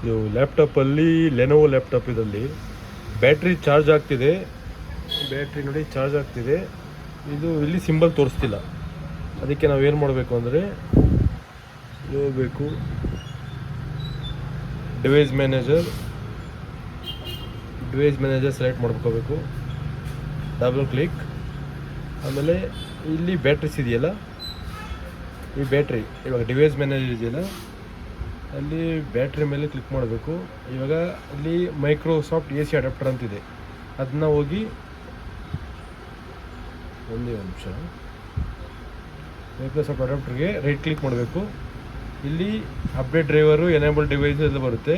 ಇದು ಲ್ಯಾಪ್ಟಾಪಲ್ಲಿ Lenovo laptop ಇದರಲ್ಲಿ ಬ್ಯಾಟ್ರಿ ಚಾರ್ಜ್ ಆಗ್ತಿದೆ. ಬ್ಯಾಟ್ರಿ ನೋಡಿ ಚಾರ್ಜ್ ಆಗ್ತಿದೆ. ಇದು ಇಲ್ಲಿ ಸಿಂಬಲ್ ತೋರಿಸ್ತಿಲ್ಲ. ಅದಕ್ಕೆ ನಾವು ಏನು ಮಾಡಬೇಕು ಅಂದರೆ ಹೋಗಬೇಕು ಡಿವೈಸ್ ಮ್ಯಾನೇಜರ್ ಸೆಲೆಕ್ಟ್ ಮಾಡ್ಕೋಬೇಕು. Double click. ಆಮೇಲೆ ಇಲ್ಲಿ ಬ್ಯಾಟ್ರೀಸ್ ಇದೆಯಲ್ಲ, ಈ ಬ್ಯಾಟ್ರಿ ಇವಾಗ ಡಿವೈಸ್ ಮ್ಯಾನೇಜರ್ ಇದೆಯಲ್ಲ ಅಲ್ಲಿ ಬ್ಯಾಟ್ರಿ ಮೇಲೆ ಕ್ಲಿಕ್ ಮಾಡಬೇಕು. ಇವಾಗ ಅಲ್ಲಿ ಮೈಕ್ರೋಸಾಫ್ಟ್ AC ಅಡಾಪ್ಟರ್ ಅಂತಿದೆ, ಅದನ್ನ ಹೋಗಿ ಒಂದೇ ನಿಮಿಷ ಮೈಕ್ರೋಸಾಫ್ಟ್ ಅಡಾಪ್ಟರ್ಗೆ ರೈಟ್ ಕ್ಲಿಕ್ ಮಾಡಬೇಕು. ಇಲ್ಲಿ ಅಪ್ಡೇಟ್ ಡ್ರೈವರು ಎನೇಬಲ್ ಡಿವೈಸ್ ಎಲ್ಲ ಬರುತ್ತೆ.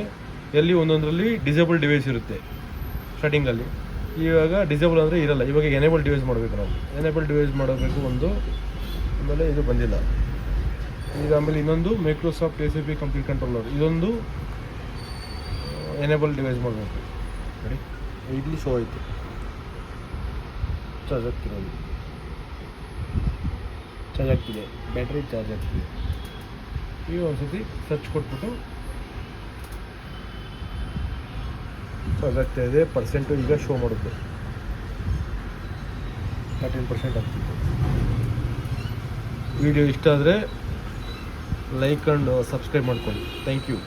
ಎಲ್ಲಿ ಒಂದೊಂದರಲ್ಲಿ ಡಿಸೇಬಲ್ ಡಿವೈಸ್ ಇರುತ್ತೆ ಸ್ಟಾರ್ಟಿಂಗಲ್ಲಿ. ಇವಾಗ ಡಿಸೇಬಲ್ ಅಂದರೆ ಇರಲ್ಲ. ಇವಾಗ ಎನೇಬಲ್ ಡಿವೈಸ್ ಮಾಡಬೇಕು. ನಾವು ಎನೇಬಲ್ ಡಿವೈಸ್ ಮಾಡಬೇಕು ಒಂದು. ಆಮೇಲೆ ಇದು ಬಂದಿಲ್ಲ. ಈಗ ಆಮೇಲೆ ಇನ್ನೊಂದು ಮೈಕ್ರೋಸಾಫ್ಟ್ SAP ಕಂಪ್ಲೀಟ್ ಕಂಟ್ರೋಲರ್, ಇದೊಂದು ಎನೇಬಲ್ ಡಿವೈಸ್ ಮಾಡಬೇಕು. ನೋಡಿ ಇಲ್ಲಿ ಶೋ ಆಯಿತು, ಚಾರ್ಜ್ ಆಗ್ತಿದೆ, ಬ್ಯಾಟ್ರಿ ಚಾರ್ಜ್ ಆಗ್ತಿದೆ. ಈಗ ಒಂದ್ಸತಿ ಸರ್ಚ್ ಕೊಟ್ಬಿಟ್ಟು ಚಾರ್ಜ್ ಆಗ್ತಾಯಿದೆ. ಪರ್ಸೆಂಟು ಈಗ ಶೋ ಮಾಡುತ್ತೆ, 13% ಆಗ್ತಿದೆ. ವಿಡಿಯೋ ಇಷ್ಟ ಆದರೆ ಲೈಕ್ ಆ್ಯಂಡ್ ಸಬ್ಸ್ಕ್ರೈಬ್ ಮಾಡ್ಕೊಳ್ಳಿ. Thank you.